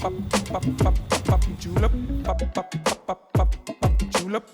julep, julep.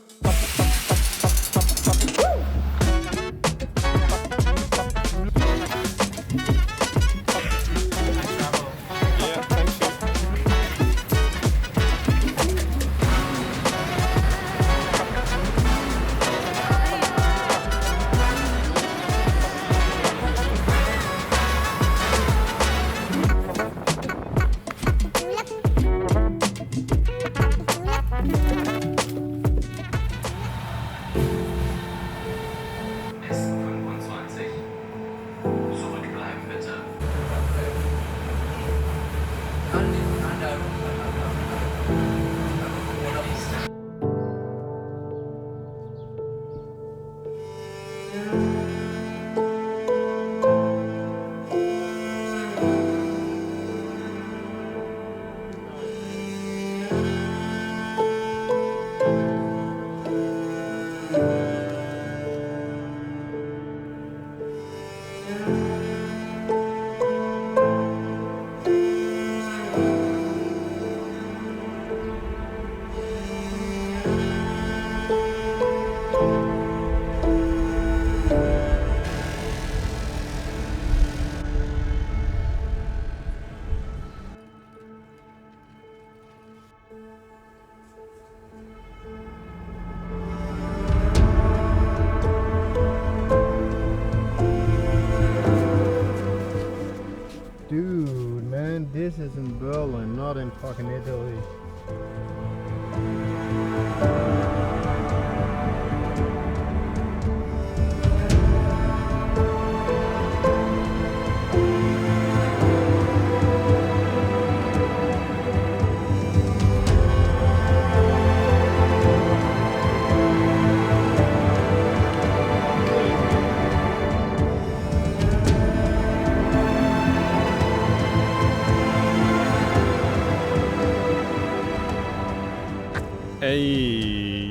Dude, man, this is in Berlin, not in fucking Italy.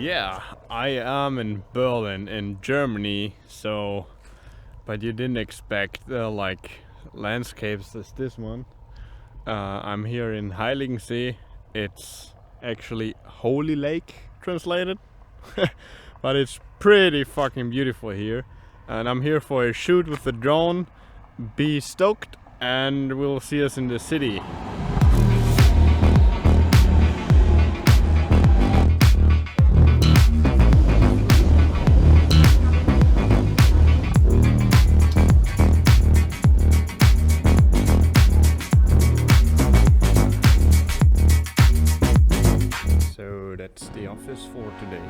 Yeah, I am in Berlin, in Germany. So, but you didn't expect like landscapes as this one. I'm here in Heiligensee. It's actually Holy Lake translated, but it's pretty fucking beautiful here. And I'm here for a shoot with the drone. Be stoked, and we'll see us in the city. So that's the office for today.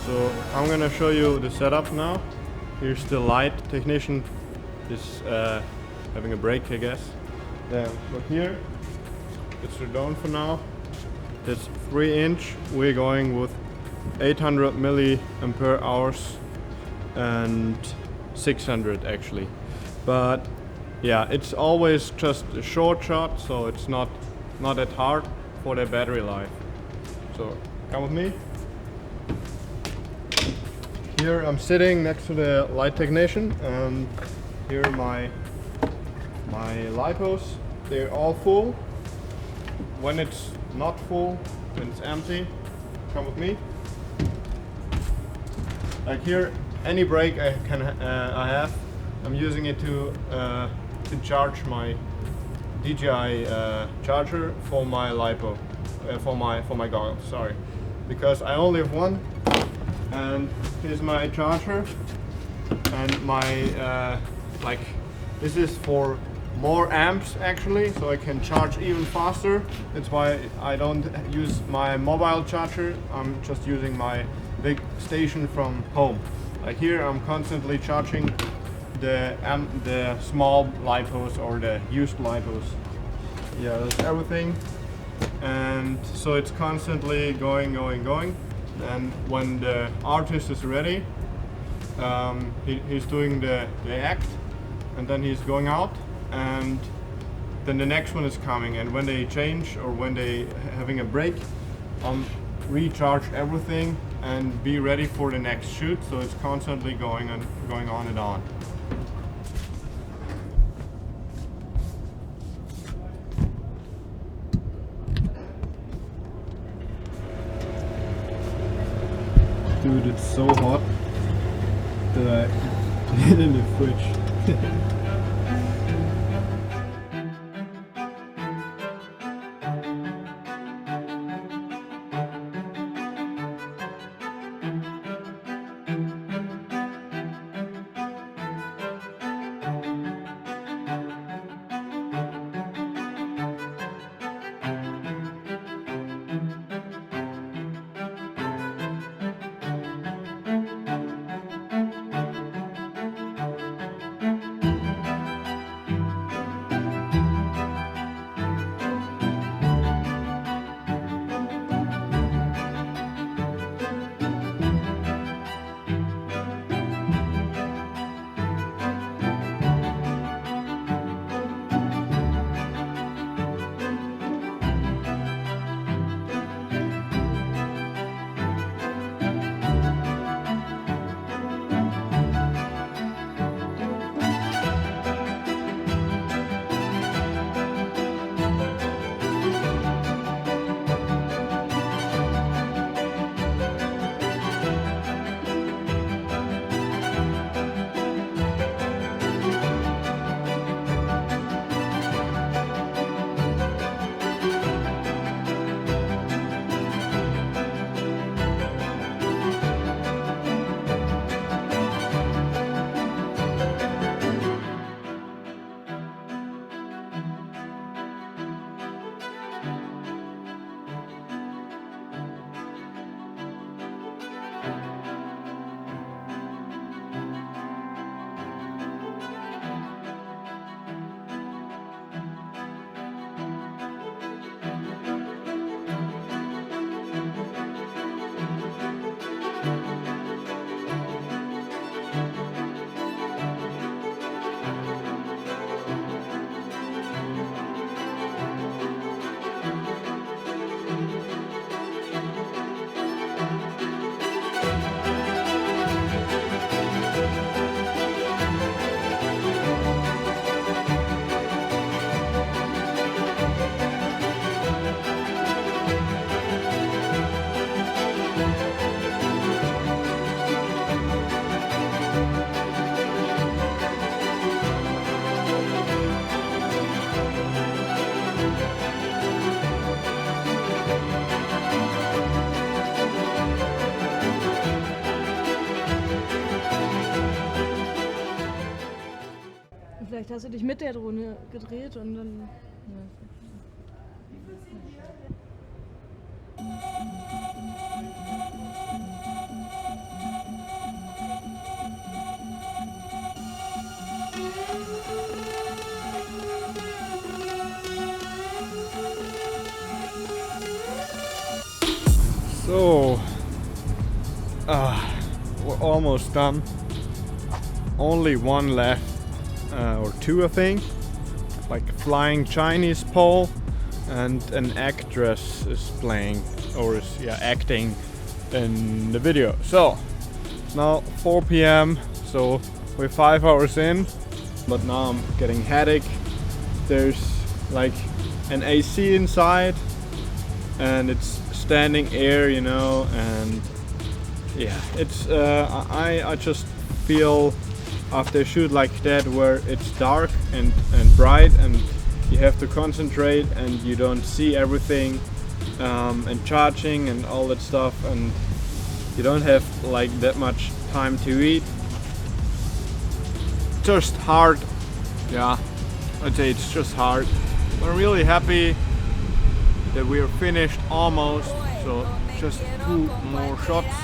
So I'm gonna show you the setup now. Here's the light. Technician is having a break, I guess. Then look here. It's the drone for now. It's 3-inch. We're going with 800 milliampere hours and 600 actually. But yeah, it's always just a short shot, so it's not that hard for the battery life. So come with me. Here I'm sitting next to the light technician, and here are my lipos. They're all full. When it's not full, when it's empty, come with me. Like here, any brake I have, I'm using it to charge my DJI charger for my lipo, for my goggles. Sorry, because I only have one. And here's my charger, and my like this is for more amps actually, so I can charge even faster. That's why I don't use my mobile charger. I'm just using my big station from home. Like here I'm constantly charging the small lipos or the used lipos. Yeah, that's everything. And so it's constantly going. And when the artist is ready, he's doing the act, and then he's going out, and then the next one is coming. And when they change or when they having a break, recharge everything and be ready for the next shoot. So it's constantly going on and on. Dude, it's so hot that I put it in the fridge. Vielleicht hast du dich mit der Drohne gedreht und dann... Ja. So, we're almost done. Only one left, or two I think. Like a flying Chinese pole, and an actress is playing, or is acting in the video. So, it's now 4 p.m. So we're 5 hours in, but now I'm getting headache. There's like an AC inside, and it's standing air, you know, and yeah, it's I just feel after a shoot like that where it's dark and bright and you have to concentrate and you don't see everything, and charging and all that stuff, and you don't have like that much time to eat. Just hard, yeah, I'd say it's just hard. I'm really happy that we are finished almost, so just 2 more shots.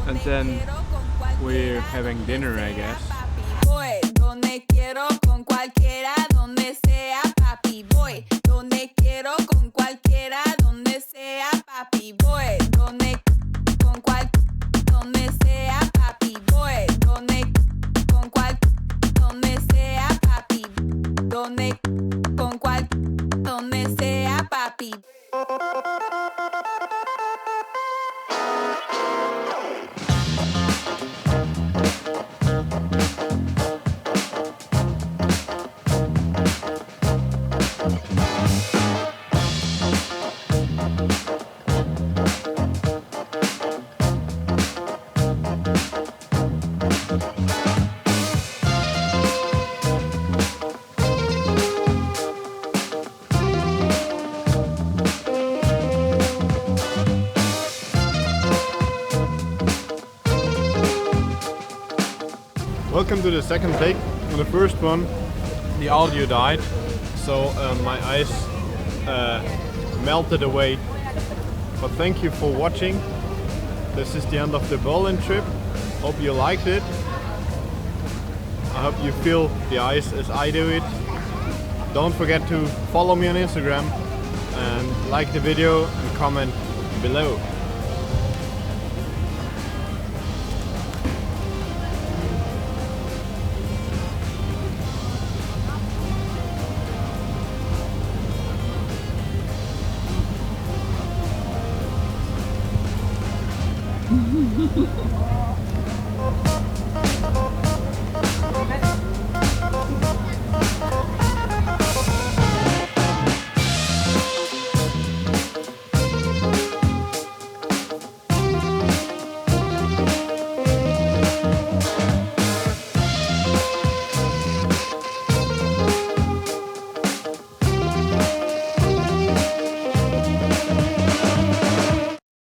and then we're having dinner, I guess. Voy donde quiero con cualquiera, donde sea, papi. Voy donde quiero con cualquiera, donde sea, papi. Voy donde sea, papi. Voy donde sea, papi. Donde sea, papi. Welcome to the second take. On the first one, the audio died, so my ice melted away. But thank you for watching. This is the end of the Berlin trip. Hope you liked it. I hope you feel the ice as I do it. Don't forget to follow me on Instagram and like the video and comment below.